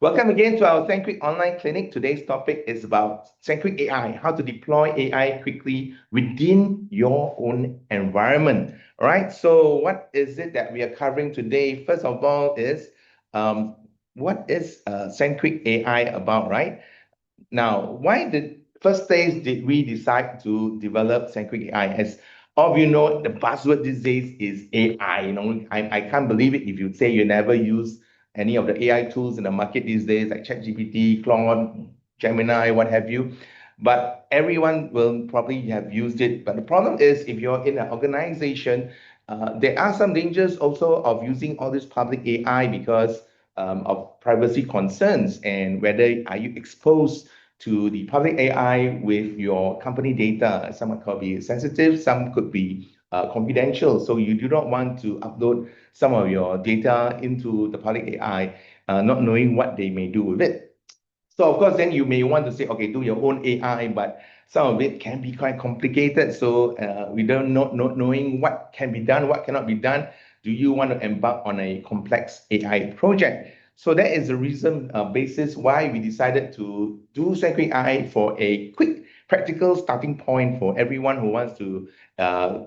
Welcome again to our SendQuick online clinic. Today's topic is about SendQuick AI, how to deploy AI quickly within your own environment. All right, so what is it that we are covering today? First of all is what is SendQuick AI about, right? Now, why did first days did we decide to develop SendQuick AI? As all of you know, the buzzword these days is AI. I can't believe it if you say you never use any of the AI tools in the market these days, like ChatGPT, Claude, Gemini, what have you. But everyone will probably have used it. But the problem is, if you're in an organization, there are some dangers also of using all this public AI because of privacy concerns and whether are you exposed to the public AI with your company data. Some could be sensitive, some could be confidential. So you do not want to upload some of your data into the public AI, not knowing what they may do with it. So of course, then you may want to say, okay, do your own AI, but some of it can be quite complicated. So we don't know, not knowing what can be done, what cannot be done. Do you want to embark on a complex AI project? So that is the reason basis why we decided to do SendQuick AI for a quick practical starting point for everyone who wants to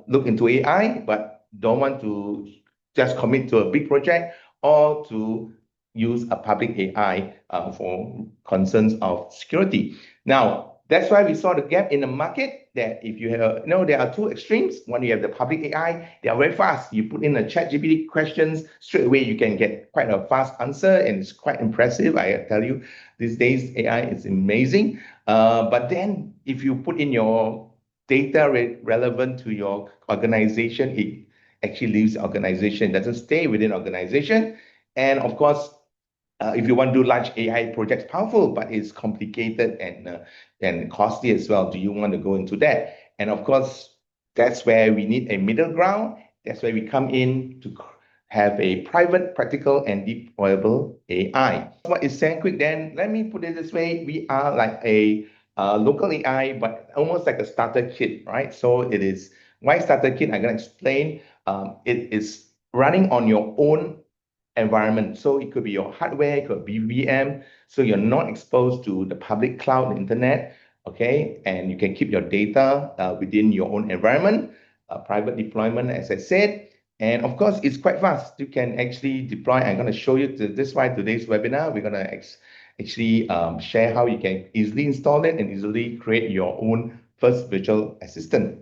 look into AI, but don't want to just commit to a big project or to use a public AI for concerns of security. Now, that's why we saw the gap in the market that if you have, there are two extremes. One, you have the public AI, they are very fast. You put in a ChatGPT questions, straight away you can get quite a fast answer and it's quite impressive. I tell you, these days AI is amazing. But then if you put in your data relevant to your organization, it actually leaves the organization, it doesn't stay within organization. And of course, if you want to do large AI projects, powerful, but it's complicated and costly as well. Do you want to go into that? And of course, that's where we need a middle ground. That's where we come in to have a private, practical, and deployable AI. What is SendQuick then? Let me put it this way. We are like a local AI, but almost like a starter kit, right? So it is, why starter kit? I'm going to explain. It is running on your own environment. So it could be your hardware, it could be VM. So you're not exposed to the public cloud, internet, okay? And you can keep your data within your own environment, private deployment, as I said. And of course, it's quite fast. You can actually deploy. I'm going to show you this is why today's webinar, we're going to actually share how you can easily install it and easily create your own first virtual assistant.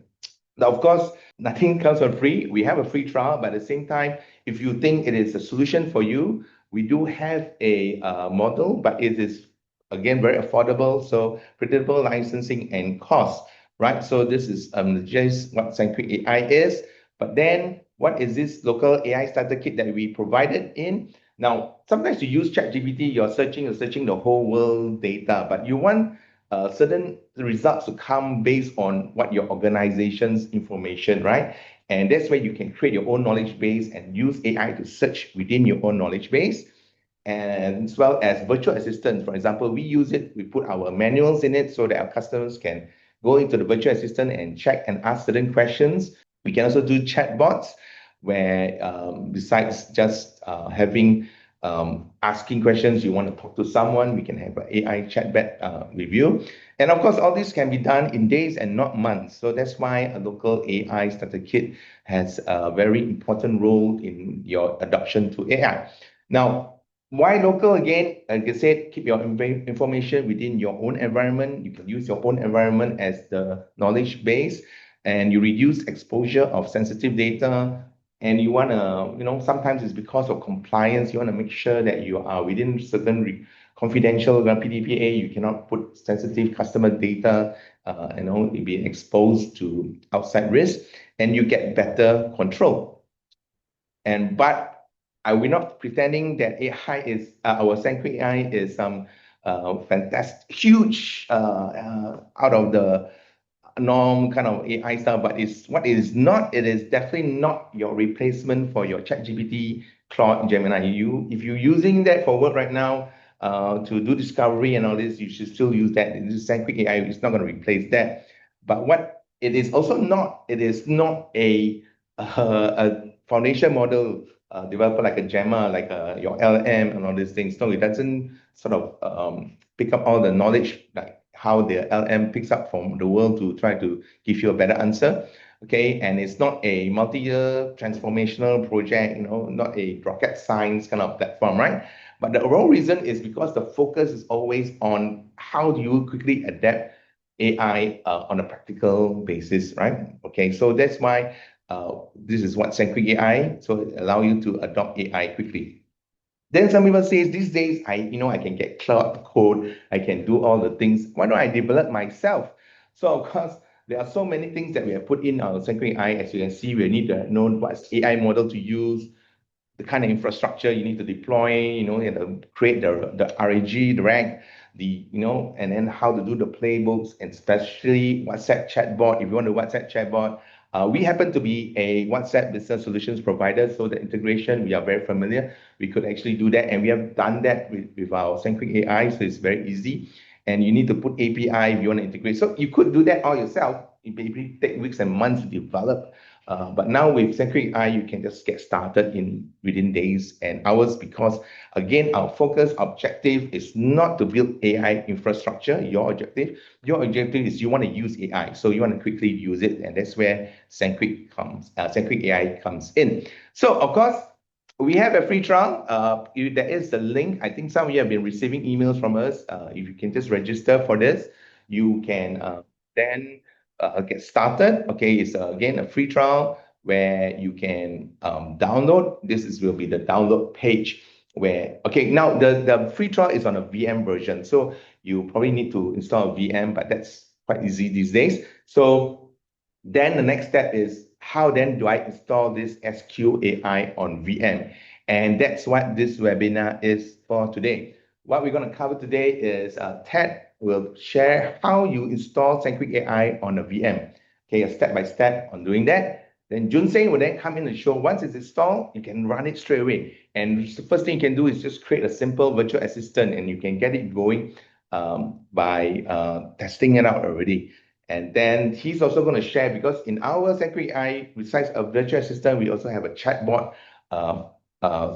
Now, of course, nothing comes for free. We have a free trial, but at the same time, if you think it is a solution for you, we do have a model, but it is, again, very affordable. So predictable licensing and cost, right? So this is just what SendQuick AI is. But then what is this local AI starter kit that we provided in? Now, sometimes you use ChatGPT, you're searching the whole world data, but you want certain results to come based on what your organization's information, right? And that's where you can create your own knowledge base and use AI to search within your own knowledge base. And as well as virtual assistants. For example, we use it, we put our manuals in it so that our customers can go into the virtual assistant and check and ask certain questions. We can also do chatbots where besides just having asking questions, you want to talk to someone, we can have an AI chatbot review. And of course, all this can be done in days and not months. So that's why a local AI starter kit has a very important role in your adoption to AI. Now, why local again? Like I said, keep your information within your own environment. You can use your own environment as the knowledge base and you reduce exposure of sensitive data. And you want to, sometimes it's because of compliance. You want to make sure that you are within certain confidential PDPA. You cannot put sensitive customer data, be exposed to outside risk, and you get better control. But I will not pretending that AI is our SendQuick AI is some fantastic, huge, out of the norm kind of AI stuff, but what it is not, it is definitely not your replacement for your ChatGPT, Claude, Gemini. If you're using that for work right now to do discovery and all this, you should still use that. This SendQuick AI is not going to replace that. But what it is also not, it is not a foundation model developer like a Gemma, like your LM and all these things. No, it doesn't sort of pick up all the knowledge like how the LM picks up from the world to try to give you a better answer. Okay, and it's not a multi-year transformational project, not a rocket science kind of platform, right? But the overall reason is because the focus is always on how do you quickly adapt AI on a practical basis, right? Okay, so that's why this is what SendQuick AI, so it allow you to adopt AI quickly. Then some people say these days I can get cloud code, I can do all the things. Why don't I develop myself? So of course, there are so many things that we have put in our SendQuick AI. As you can see, we need to know what's AI model to use, the kind of infrastructure you need to deploy, you have to create the RAG, the RAG, and then how to do the playbooks, and especially WhatsApp chatbot. If you want a WhatsApp chatbot, we happen to be a WhatsApp business solutions provider, so the integration, we are very familiar. We could actually do that, and we have done that with our SendQuick AI, so it's very easy. And you need to put API if you want to integrate. So you could do that all yourself. It maybe take weeks and months to develop. But now with SendQuick AI, you can just get started within days and hours, because again, our focus objective is not to build AI infrastructure. Your objective is you want to use AI, so you want to quickly use it, and that's where SendQuick AI comes in. So of course, we have a free trial. There is the link. I think some of you have been receiving emails from us. If you can just register for this, you can then get started. Okay, it's again a free trial where you can download. Will be the download page where, okay, now the free trial is on a VM version. So you probably need to install a VM, but that's quite easy these days. So then the next step is, how then do I install this SQAI on VM? And that's what this webinar is for today. What we're going to cover today is Ted will share how you install SendQuick AI on a VM. Okay, a step-by-step on doing that. Then Junsei will then come in and show once it's installed, you can run it straight away. And the first thing you can do is just create a simple virtual assistant, and you can get it going by testing it out already. And then he's also going to share, because in our SendQuick AI, besides a virtual assistant, we also have a chatbot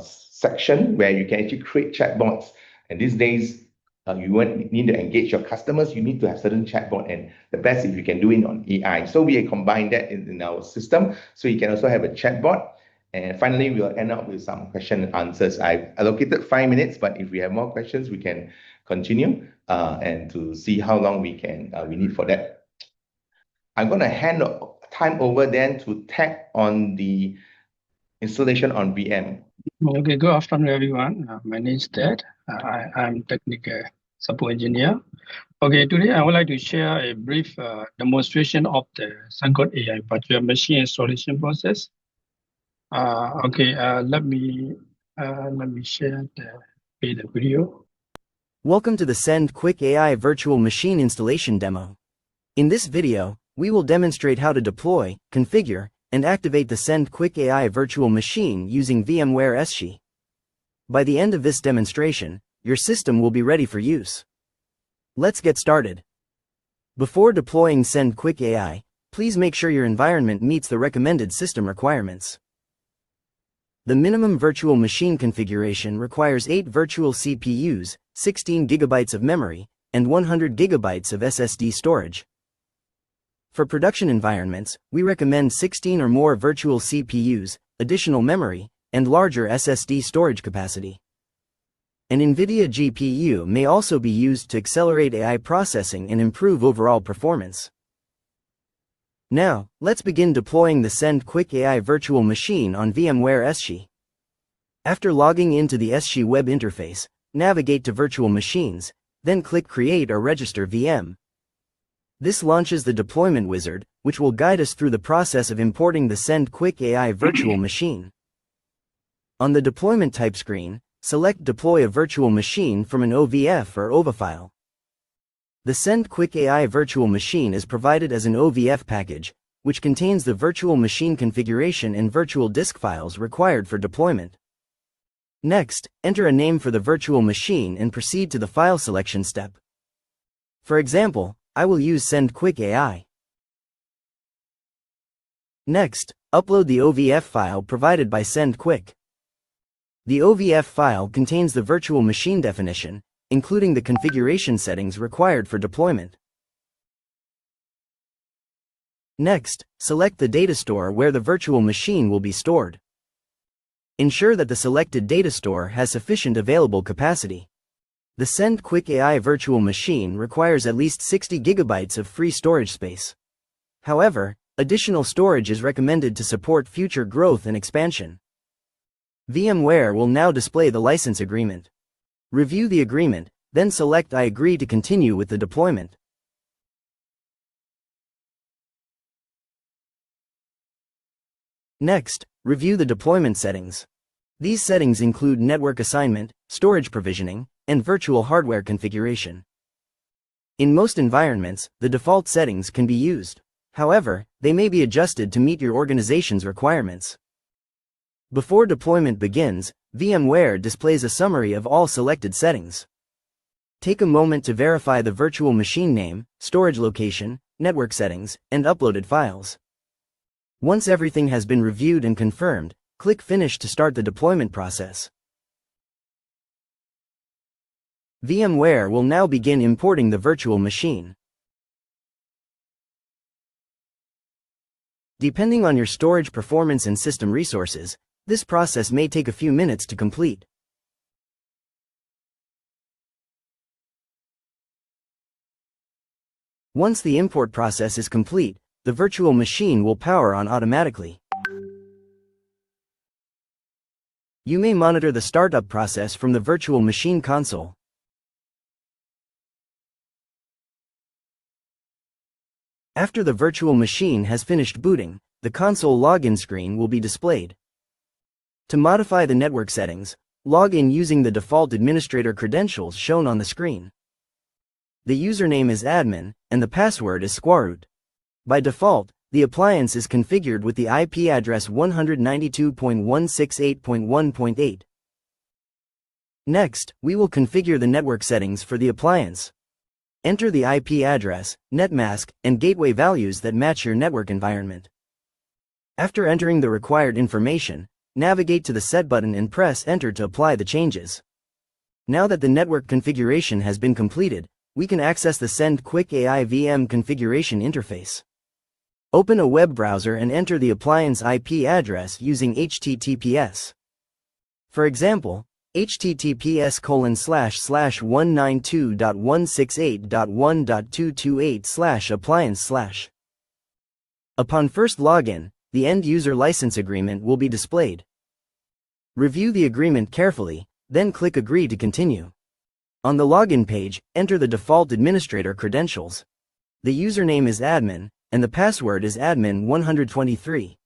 section where you can actually create chatbots. And these days, you won't need to engage your customers. You need to have certain chatbot, and the best if you can do it on AI. So we combine that in our system. So you can also have a chatbot. And finally, we'll end up with some question and answers. I've allocated 5 minutes, but if we have more questions, we can continue and to see how long we need for that. I'm going to hand time over then to Ted on the installation on VM. Okay, good afternoon, everyone. My name is Ted. I'm technical support engineer. Okay, today I would like to share a brief demonstration of the SendQuick AI virtual machine installation process. Let me share the video. Welcome to the SendQuick AI virtual machine installation demo. In this video, we will demonstrate how to deploy, configure, and activate the SendQuick AI virtual machine using VMware SSH. By the end of this demonstration, your system will be ready for use. Let's get started. Before deploying SendQuick AI, please make sure your environment meets the recommended system requirements. The minimum virtual machine configuration requires 8 virtual CPUs, 16 GB of memory, and 100 GB of SSD storage. For production environments, we recommend 16 or more virtual CPUs, additional memory, and larger SSD storage capacity. An NVIDIA GPU may also be used to accelerate AI processing and improve overall performance. Now, let's begin deploying the SendQuick AI virtual machine on VMware SSH. After logging into the SSH web interface, navigate to Virtual Machines, then click Create or Register VM. This launches the deployment wizard, which will guide us through the process of importing the SendQuick AI virtual machine. On the deployment type screen, select Deploy a virtual machine from an OVF or OVA file. The SendQuick AI virtual machine is provided as an OVF package, which contains the virtual machine configuration and virtual disk files required for deployment. Next, enter a name for the virtual machine and proceed to the file selection step. For example, I will use SendQuick AI. Next, upload the OVF file provided by SendQuick. The OVF file contains the virtual machine definition, including the configuration settings required for deployment. Next, select the data store where the virtual machine will be stored. Ensure that the selected data store has sufficient available capacity. The SendQuick AI virtual machine requires at least 60 GB of free storage space. However, additional storage is recommended to support future growth and expansion. VMware will now display the license agreement. Review the agreement, then select I agree to continue with the deployment. Next, review the deployment settings. These settings include network assignment, storage provisioning, and virtual hardware configuration. In most environments, the default settings can be used. However, they may be adjusted to meet your organization's requirements. Before deployment begins, VMware displays a summary of all selected settings. Take a moment to verify the virtual machine name, storage location, network settings, and uploaded files. Once everything has been reviewed and confirmed, click Finish to start the deployment process. VMware will now begin importing the virtual machine. Depending on your storage performance and system resources, this process may take a few minutes to complete. Once the import process is complete, the virtual machine will power on automatically. You may monitor the startup process from the virtual machine console. After the virtual machine has finished booting, the console login screen will be displayed. To modify the network settings, log in using the default administrator credentials shown on the screen. The username is admin, and the password is squaroot. By default, the appliance is configured with the IP address 192.168.1.8. Next, we will configure the network settings for the appliance. Enter the IP address, netmask, and gateway values that match your network environment. After entering the required information, navigate to the Set button and press Enter to apply the changes. Now that the network configuration has been completed, we can access the SendQuick AI VM configuration interface. Open a web browser and enter the appliance IP address using HTTPS. For example, https://192.168.1.228/appliance/. Upon first login, the end-user license agreement will be displayed. Review the agreement carefully, then click Agree to continue. On the login page, enter the default administrator credentials. The username is admin, and the password is admin123.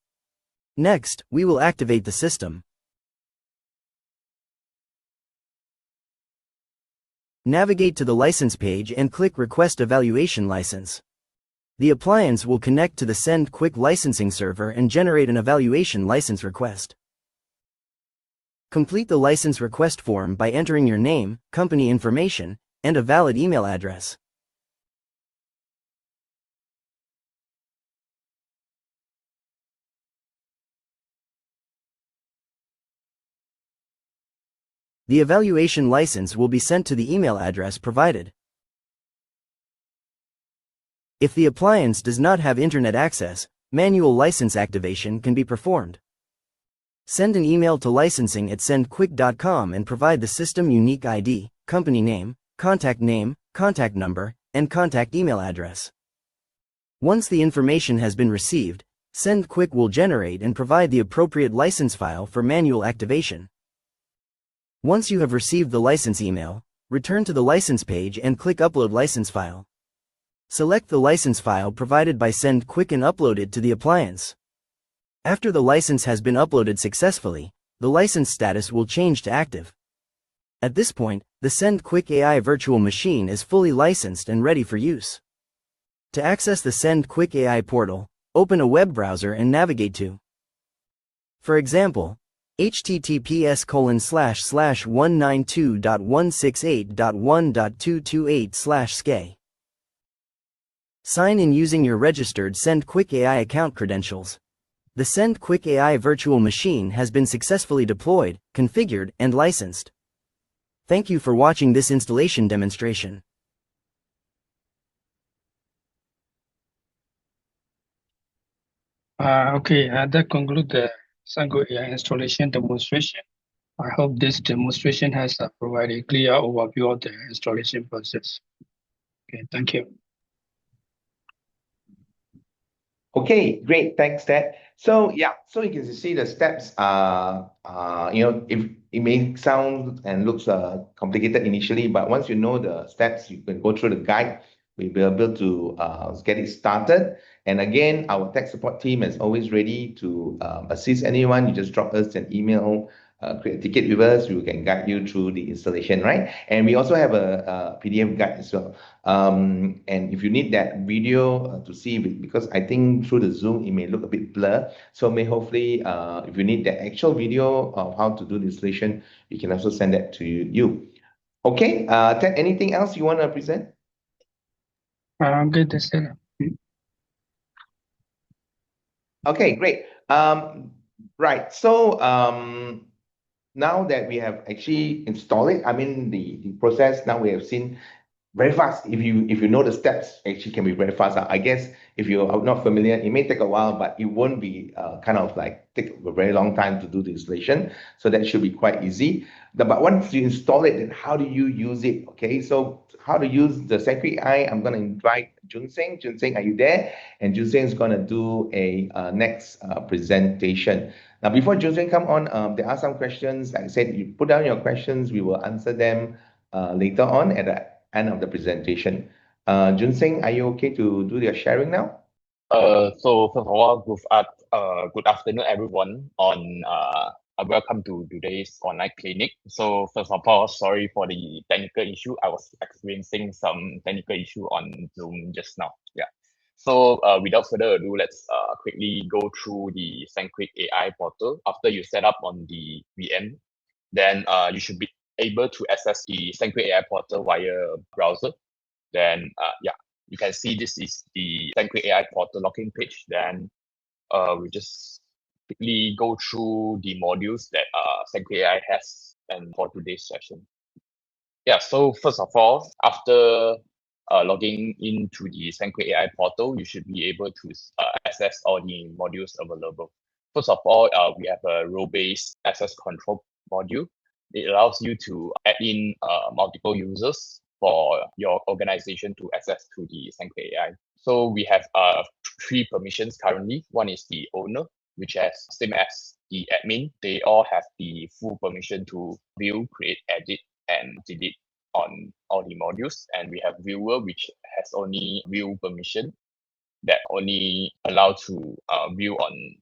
Next, we will activate the system. Navigate to the license page and click Request Evaluation License. The appliance will connect to the SendQuick licensing server and generate an evaluation license request. Complete the license request form by entering your name, company information, and a valid email address. The evaluation license will be sent to the email address provided. If the appliance does not have internet access, manual license activation can be performed. Send an email to licensing@sendquick.com and provide the system unique ID, company name, contact number, and contact email address. Once the information has been received, SendQuick will generate and provide the appropriate license file for manual activation. Once you have received the license email, return to the license page and click Upload License File. Select the license file provided by SendQuick and upload it to the appliance. After the license has been uploaded successfully, the license status will change to active. At this point, the SendQuick AI virtual machine is fully licensed and ready for use. To access the SendQuick AI portal, open a web browser and navigate to, for example, https://192.168.1.228/SKA. Sign in using your registered SendQuick AI account credentials. The SendQuick AI virtual machine has been successfully deployed, configured, and licensed. Thank you for watching this installation demonstration. That concludes the SendQuick AI installation demonstration. I hope this demonstration has provided a clear overview of the installation process. Okay, thank you. Okay, great. Thanks, Ted. So yeah, so you can see the steps are, if it may sound and looks complicated initially, but once you know the steps, you can go through the guide. We'll be able to get it started. And again, our tech support team is always ready to assist anyone. You just drop us an email, create a ticket with us. We can guide you through the installation, right? And we also have a PDF guide as well. And if you need that video to see, because I think through the Zoom, it may look a bit blur. So hopefully, if you need the actual video of how to do the installation, we can also send that to you. Okay, Ted, anything else you want to present? Okay, that's it. Okay, great. Right. So now that we have actually installed it, I mean the process now we have seen very fast. If you know the steps, actually can be very fast. I guess if you're not familiar, it may take a while, but it won't be kind of like take a very long time to do the installation. So that should be quite easy. But once you install it, then how do you use it? Okay, so how to use the SendQuick AI? I'm going to invite Junseng. Junseng, are you there? And Junseng is going to do a next presentation. Now, before Junseng come on, there are some questions. Like I said, you put down your questions. We will answer them later on at the end of the presentation. Junseng, are you okay to do your sharing now? So first of all, good afternoon, everyone. Welcome to today's online clinic. So first of all, sorry for the technical issue. I was experiencing some technical issue on Zoom just now. Yeah. So without further ado, let's quickly go through the SendQuick AI portal. After you set up on the VM, then you should be able to access the SendQuick AI portal via browser. Then you can see this is the SendQuick AI portal login page. Then we just quickly go through the modules that SendQuick AI has and for today's session. Yeah, so first of all, after logging into the SendQuick AI portal, you should be able to access all the modules available. First of all, we have a role-based access control module. It allows you to add in multiple users for your organization to access to the SendQuick AI. So we have 3 permissions currently. One is the owner, which has same as the admin. They all have the full permission to view, create, edit, and delete on all the modules. And we have viewer, which has only view permission that only allow to view on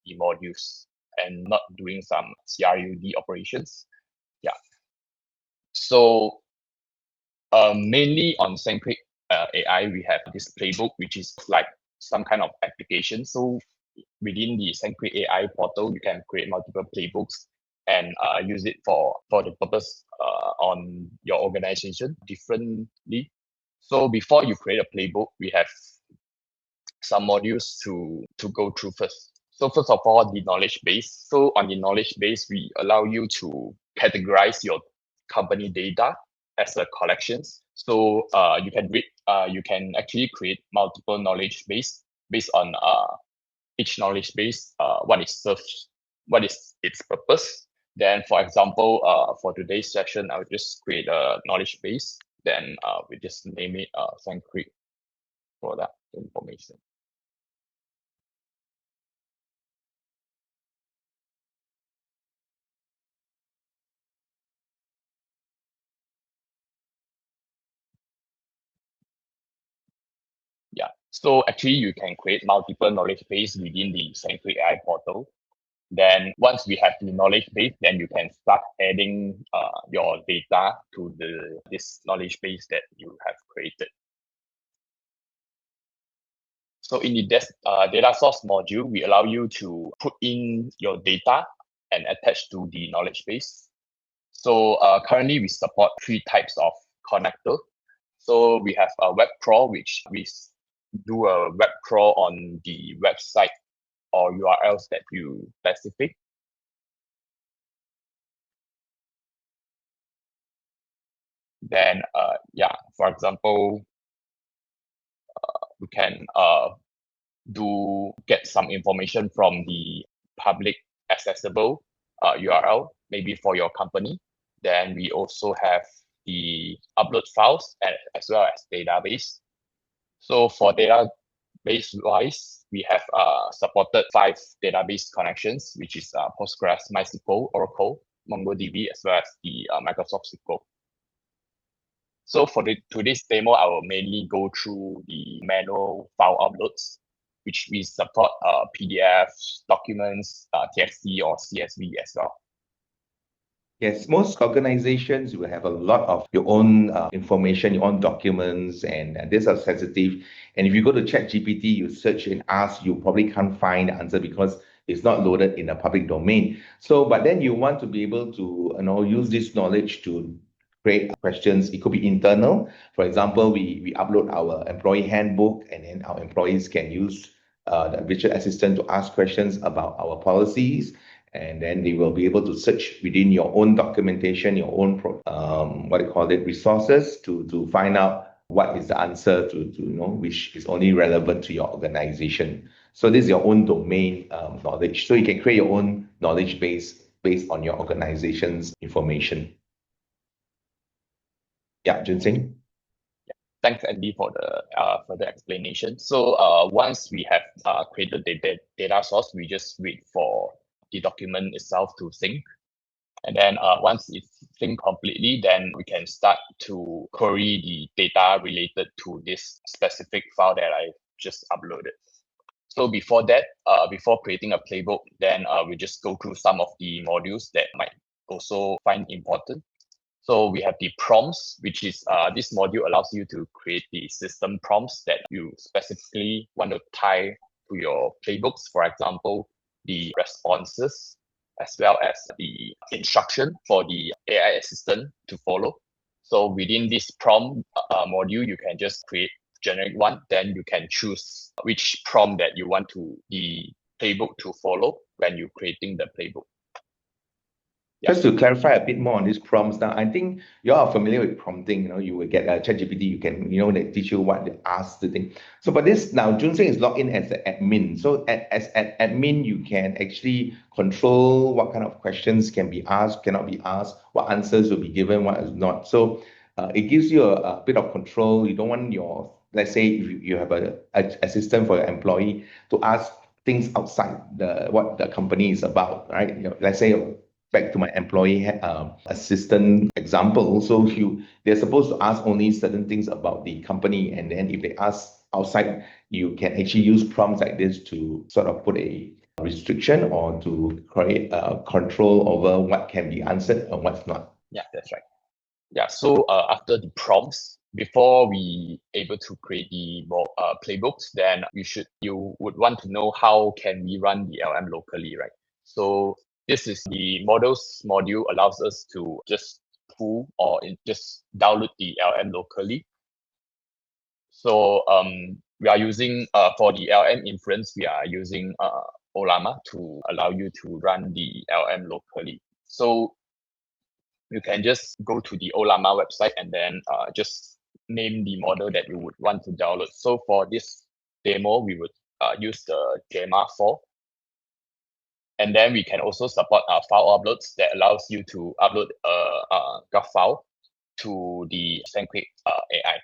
the modules and not doing some CRUD operations. Yeah. So mainly on SendQuick AI, we have this playbook, which is like some kind of application. So within the SendQuick AI portal, you can create multiple playbooks and use it for the purpose on your organization differently. So before you create a playbook, we have some modules to go through first. So first of all, the knowledge base. So on the knowledge base, we allow you to categorize your company data as a collections. So you can read, you can actually create multiple knowledge base based on each knowledge base, what is served, what is its purpose. Then, for example, for today's session, I'll just create a knowledge base. Then we just name it SendQuick product information. Yeah, so actually you can create multiple knowledge base within the SendQuick AI portal. Then once we have the knowledge base, then you can start adding your data to this knowledge base that you have created. So in the data source module, we allow you to put in your data and attach to the knowledge base. So currently we support 3 types of connector. So we have a web crawl, which we do a web crawl on the website or URLs that you specify. Then, for example, we can get some information from the public accessible URL, maybe for your company. Then we also have the upload files as well as database. So for database wise, we have supported 5 database connections, which is Postgres, MySQL, Oracle, MongoDB, as well as the Microsoft SQL. So for today's demo, I will mainly go through the manual file uploads, which we support PDFs, documents, TXT or CSV as well. Yes, most organizations will have a lot of your own information, your own documents, and these are sensitive. And if you go to ChatGPT, you search and ask, you probably can't find the answer because it's not loaded in a public domain. So, but then you want to be able to, use this knowledge to create questions. It could be internal. For example, we upload our employee handbook, and then our employees can use the virtual assistant to ask questions about our policies. And then they will be able to search within your own documentation, your own resources to find out what is the answer to which is only relevant to your organization. So this is your own domain knowledge. So you can create your own knowledge base based on your organization's information. Yeah, Ginseng. Thanks, Andy, for the further explanation. So once we have created the data source, we just wait for the document itself to sync. And then once it's synced completely, then we can start to query the data related to this specific file that I just uploaded. So before that, before creating a playbook, then we just go through some of the modules that might also find important. So we have the prompts, which is this module allows you to create the system prompts that you specifically want to tie to your playbooks. For example, the responses, as well as the instruction for the AI assistant to follow. So within this prompt module, you can just generate one, then you can choose which prompt that you want the playbook to follow when you're creating the playbook. Just to clarify a bit more on these prompts now, I think you are familiar with prompting. You will get a ChatGPT, you can, they teach you what to ask the thing. So, but this now, Junseng is logged in as the admin. So as an admin, you can actually control what kind of questions can be asked, cannot be asked, what answers will be given, what is not. So it gives you a bit of control. You don't want let's say if you have a system for your employee to ask things outside what the company is about, right? Let's say, back to my employee assistant example. So they're supposed to ask only certain things about the company. And then if they ask outside, you can actually use prompts like this to sort of put a restriction or to create control over what can be answered and what's not. Yeah, that's right. Yeah, so after the prompts, before we able to create the playbooks, then you would want to know how can we run the LM locally, right? So this is the models module allows us to just pull or just download the LM locally. So we are using for the LM inference, we are using Ollama to allow you to run the LM locally. So you can just go to the Ollama website and then just name the model that you would want to download. So for this demo, we would use the JMA4. And then we can also support file uploads that allows you to upload a GAF file to the SendQuick AI.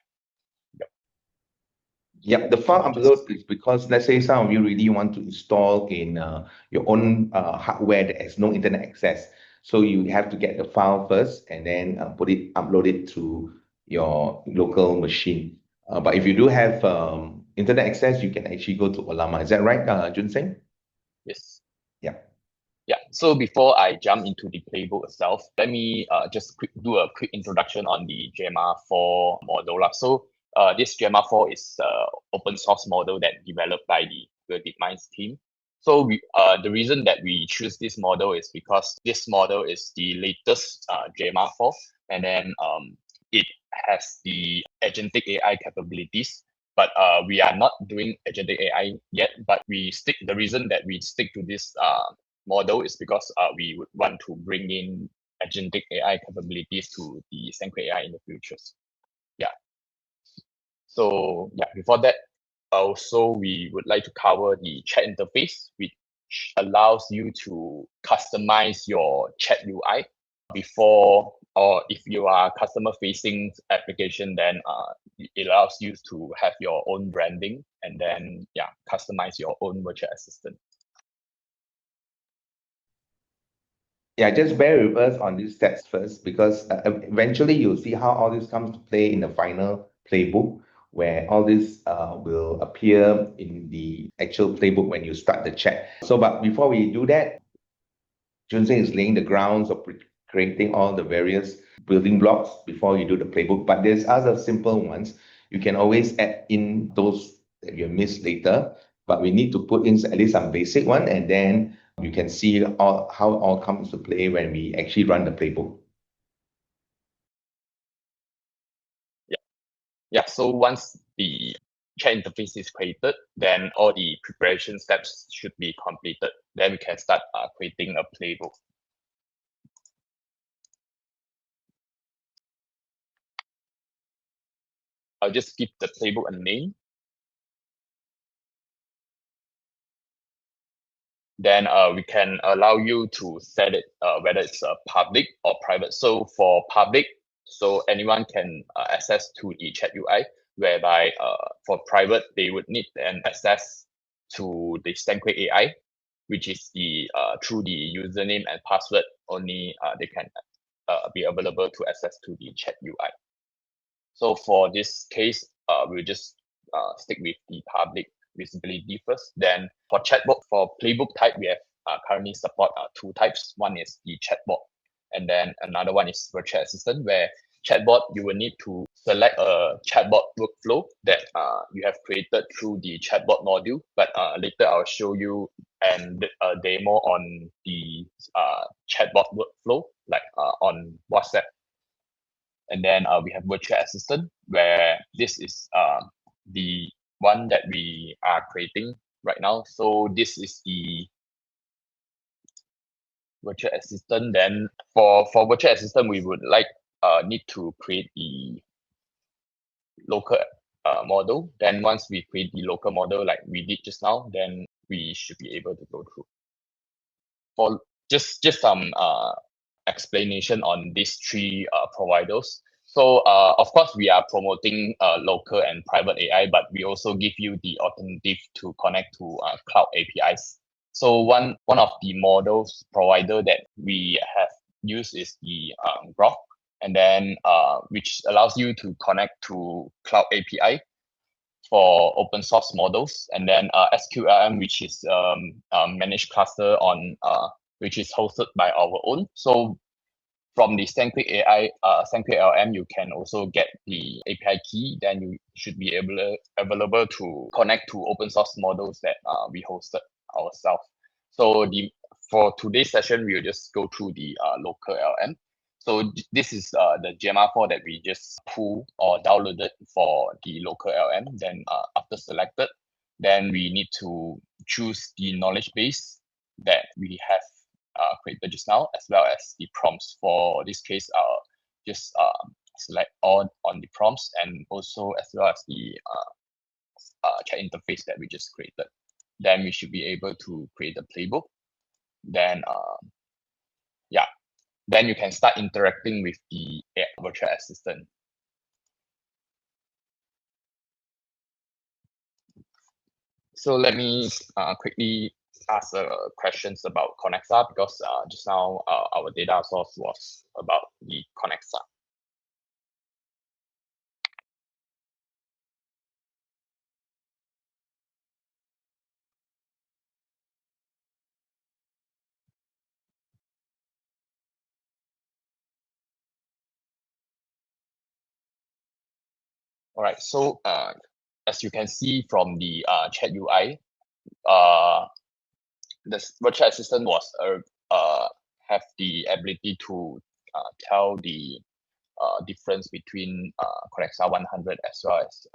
Yeah, the file upload is because, let's say some of you really want to install in your own hardware that has no internet access. So you have to get the file first and then upload it to your local machine. But if you do have internet access, you can actually go to Ollama. Is that right, Junseng? Yes. Yeah. Yeah. So before I jump into the playbook itself, let me just do a quick introduction on the JMA4 model. So this JMA4 is an open source model that developed by the DeepMind's team. So the reason that we choose this model is because this model is the latest JMA4, and then it has the agentic AI capabilities. but we are not doing agentic AI yet. But the reason that we stick to this model is because we would want to bring in agentic AI capabilities to the SendQuick AI in the future. Yeah. So yeah, before that, also we would like to cover the chat interface, which allows you to customize your chat UI before, or if you are customer facing application, then it allows you to have your own branding and then yeah, customize your own virtual assistant. Yeah, just bear with us on these steps first, because eventually you'll see how all this comes to play in the final playbook, where all this will appear in the actual playbook when you start the chat. So, but before we do that, Junsen is laying the grounds of creating all the various building blocks before you do the playbook. But there's other simple ones. You can always add in those that you miss later, but we need to put in at least some basic one, and then you can see how it all comes to play when we actually run the playbook. Yeah, so once the chat interface is created, then all the preparation steps should be completed. Then we can start creating a playbook. I'll just give the playbook a name. Then we can allow you to set it whether it's public or private. So for public, so anyone can access to the chat UI, whereby for private, they would need an access to the SendQuick AI, which is the through the username and password only they can be available to access to the chat UI. So for this case, we'll just stick with the public visibility first. Then for chatbot, for playbook type, we have currently support two types. One is the chatbot, and then another one is virtual assistant, where chatbot, you will need to select a chatbot workflow that you have created through the chatbot module. But later I'll show you and a demo on the chatbot workflow, like on WhatsApp. And then we have virtual assistant, where this is the one that we are creating right now. So this is the virtual assistant. Then for virtual assistant, we would need to create the local model. Then once we create the local model like we did just now, then we should be able to go through. For just some explanation on these three providers. So of course, we are promoting local and private AI, but we also give you the alternative to connect to cloud APIs. So one of the models provider that we have used is the Grok, and then which allows you to connect to cloud API for open source models, and then SQLM, which is managed cluster on which is hosted by our own. So from the SendQuick AI, SendQuick LM, you can also get the API key. Then you should be available to connect to open source models that we hosted ourselves. So for today's session, we'll just go through the local LM. So this is the GMR4 that we just pulled or downloaded for the local LM. Then after selected, then we need to choose the knowledge base that we have created just now, as well as the prompts. For this case, I'll just select all on the prompts, and also as well as the chat interface that we just created. Then we should be able to create a playbook. Then yeah, then you can start interacting with the virtual assistant. So let me quickly ask questions about Connexa, because just now our data source was about the Connexa. All right, so as you can see from the chat UI, the virtual assistant was have the ability to tell the difference between Connexa 100 as well as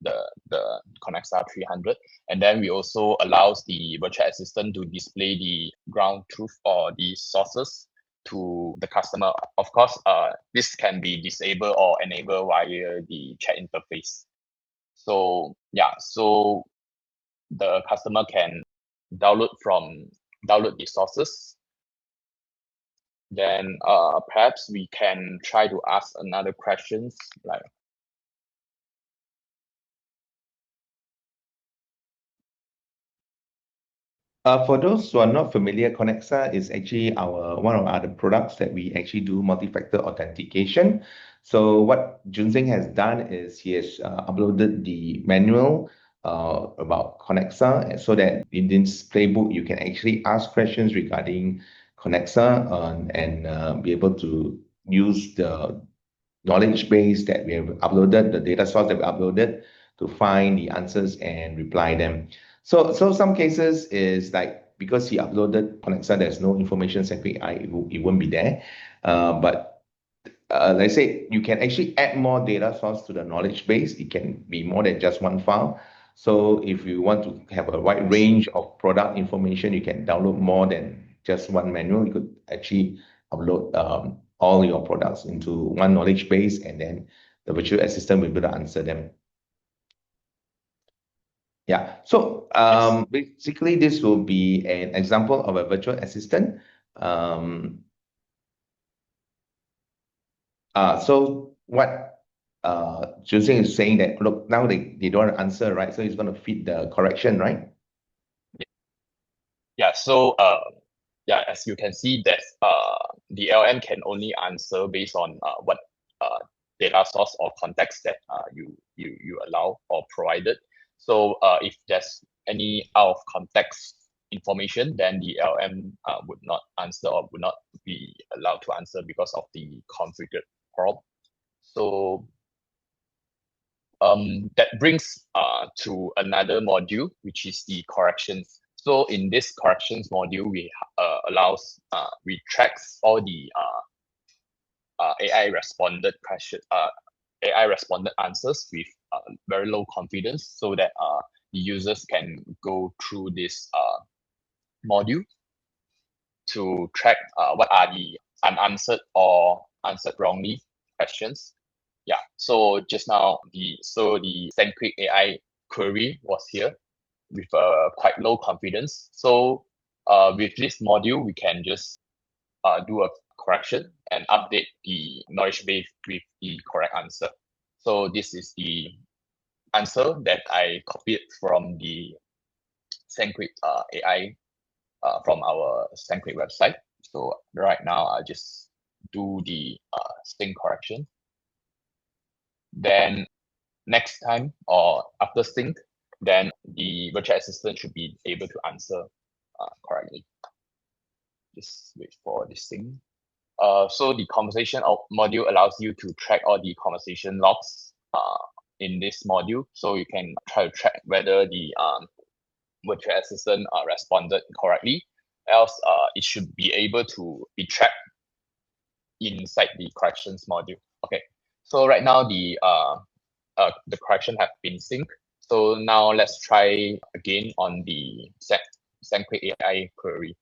the Connexa 300. And then we also allows the virtual assistant to display the ground truth or the sources to the customer. Of course, this can be disabled or enabled via the chat interface. So yeah, so the customer can download the sources. Then perhaps we can try to ask another questions like, For those who are not familiar, Connexa is actually one of our other products that we actually do multi-factor authentication. So what Junxing has done is he has uploaded the manual about Connexa so that in this playbook you can actually ask questions regarding Connexa and be able to use the knowledge base that we have uploaded, the data source that we uploaded to find the answers and reply them. So some cases is like because he uploaded Connexa, there's no information SendQuick AI, it won't be there. But like I say, you can actually add more data source to the knowledge base. It can be more than just one file. So if you want to have a wide range of product information, you can download more than just one manual. You could actually upload all your products into one knowledge base, and then the virtual assistant will be able to answer them. Yeah. So basically, this will be an example of a virtual assistant. So what Junxing is saying that, look, now they don't want to answer, right? So he's going to feed the correction, right? yeah, so yeah, as you can see that the LM can only answer based on what data source or context that you allow or provided. So if there's any out of context information, then the LM would not answer or would not be allowed to answer because of the configured prompt. So that brings to another module, which is the corrections. So in this corrections module, we we tracks all the AI responded question, AI responded answers with very low confidence, so that the users can go through this module to track what are the unanswered or answered wrongly questions. Yeah, so just now the SendQuick AI query was here with quite low confidence. So with this module, we can just do a correction and update the knowledge base with the correct answer. So this is the answer that I copied from the SendQuick AI from our SendQuick website. So right now, I just do the string correction. Then next time or after sync, then the virtual assistant should be able to answer correctly. Just wait for this thing. So the conversation module allows you to track all the conversation logs in this module. So you can try to track whether the virtual assistant responded correctly. Else, it should be able to be tracked inside the corrections module. Okay, so right now the correction have been synced. So now let's try again on the SendQuick AI query.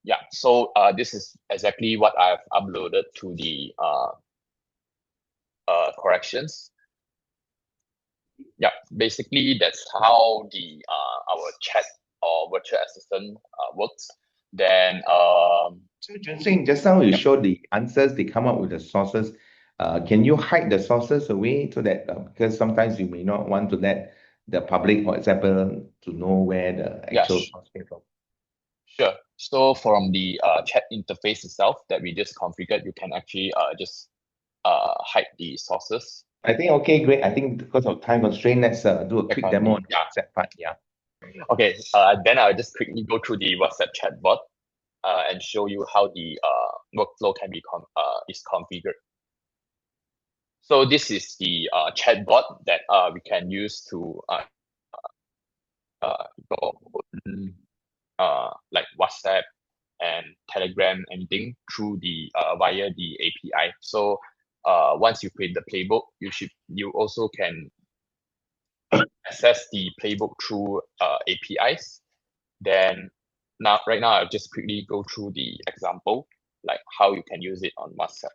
Yeah, so this is exactly what I've uploaded to the corrections. Yeah, basically that's how the our chat or virtual assistant works. Then So Junxing, just now you showed the answers, they come up with the sources. Can you hide the sources away so that because sometimes you may not want to let the public, for example, to know where the actual source came from? Sure. So from the chat interface itself that we just configured, you can actually just hide the sources. I think, okay, great. I think because of time constraint, let's do a quick demo on the WhatsApp part. Yeah. Okay, then I'll just quickly go through the WhatsApp chatbot and show you how the workflow can be is configured. So this is the chatbot that we can use to your own like WhatsApp and Telegram, anything through the via the API. So once you create the playbook, you also can access the playbook through APIs. Then right now I'll just quickly go through the example, like how you can use it on WhatsApp.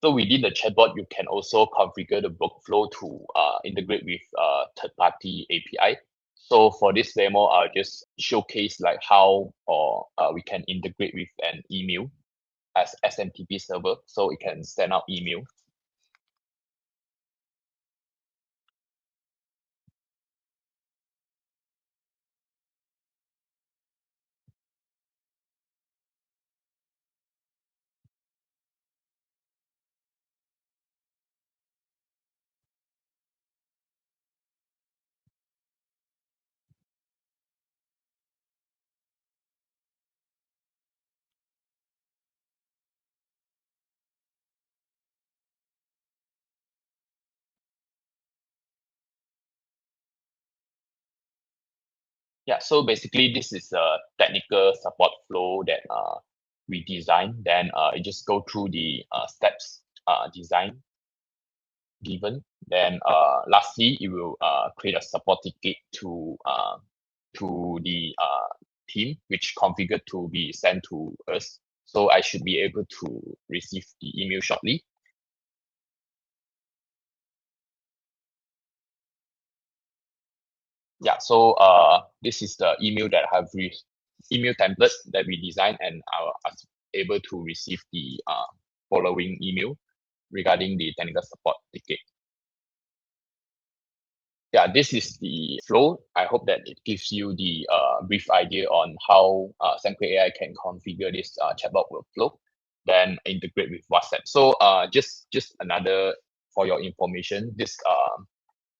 So within the chatbot, you can also configure the workflow to integrate with third-party API. So for this demo, I'll just showcase like how or we can integrate with an email as SMTP server, so it can send out email. Yeah, so basically this is a technical support flow that we design. Then it just go through the steps design given. Then lastly, it will create a support ticket to the team, which configured to be sent to us. So I should be able to receive the email shortly. Yeah, so this is the email that I have email template that we designed, and I was able to receive the following email regarding the technical support ticket. Yeah, this is the flow. I hope that it gives you the brief idea on how SendQuick AI can configure this chatbot workflow, then integrate with WhatsApp. So just another for your information, this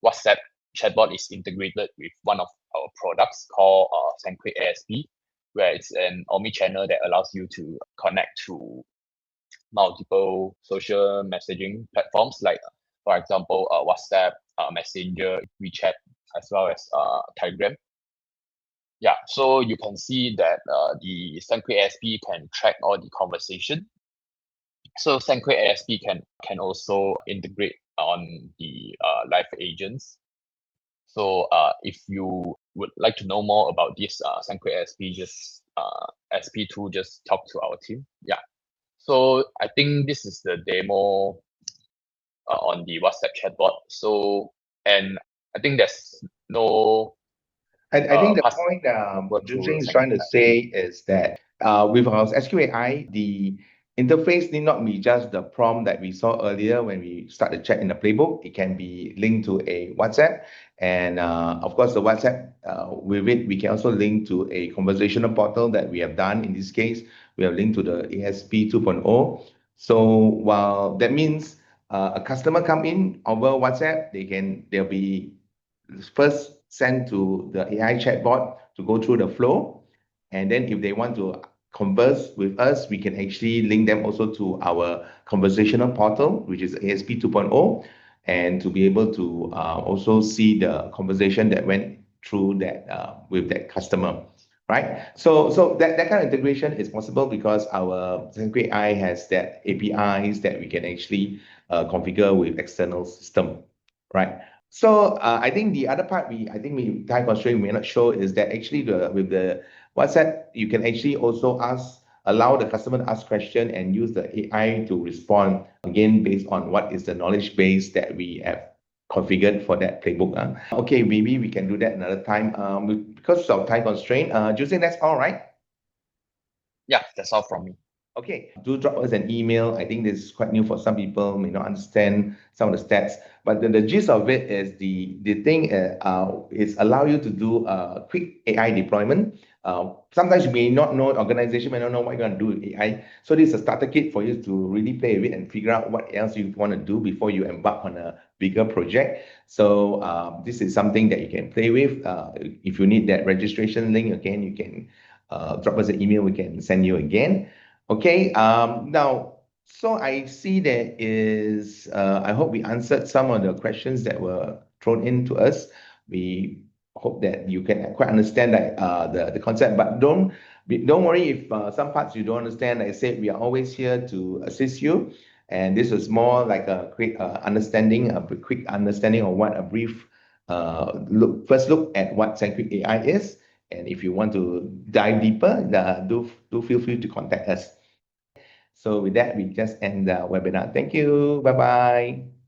WhatsApp chatbot is integrated with one of our products called SendQuick ASP, where it's an omni-channel that allows you to connect to multiple social messaging platforms, like for example WhatsApp, Messenger, WeChat, as well as Telegram. Yeah, so you can see that the SendQuick ASP can track all the conversation. So SendQuick ASP can also integrate on the live agents. So if you would like to know more about this SendQuick ASP, just SP2, just talk to our team. Yeah. So I think this is the demo on the WhatsApp chatbot. So, and I think there's no I think the pass point word to Junsheng is trying to SendQuick. say is that with our SQAI, the interface need not be just the prompt that we saw earlier when we start the chat in the playbook. It can be linked to a WhatsApp. And of course, the WhatsApp, with it, we can also link to a conversational portal that we have done. In this case, we have linked to the ASP 2.0. So while that means a customer come in over WhatsApp, they'll be first send to the AI chatbot to go through the flow. And then if they want to converse with us, we can actually link them also to our conversational portal, which is ASP 2.0, and to be able to also see the conversation that went through that with that customer. Right. So that kind of integration is possible because our SendQuick AI has that APIs that we can actually configure with external system. Right. So I think the other part time constraint may not show is that actually with the WhatsApp, you can actually also allow the customer to ask question and use the AI to respond again based on what is the knowledge base that we have configured for that playbook. Okay, maybe we can do that another time. Because of time constraint, do you think that's all right? Yeah, that's all from me. Okay, do drop us an email. I think this is quite new for some people, may not understand some of the stats, but the gist of it is the thing is allow you to do quick AI deployment. Sometimes you may not know, organization may not know what you're going to do with AI. So this is a starter kit for you to really play with it and figure out what else you want to do before you embark on a bigger project. So this is something that you can play with. If you need that registration link again, you can drop us an email. We can send you again. Okay, now, so I see there is, I hope we answered some of the questions that were thrown in to us. We hope that you can quite understand that the concept, but don't worry if some parts you don't understand. Like I said, we are always here to assist you. And this is more like a quick understanding, a quick understanding of what a brief first look at what SendQuick AI is. And if you want to dive deeper, do feel free to contact us. So with that, we just end the webinar. Thank you. Bye-bye.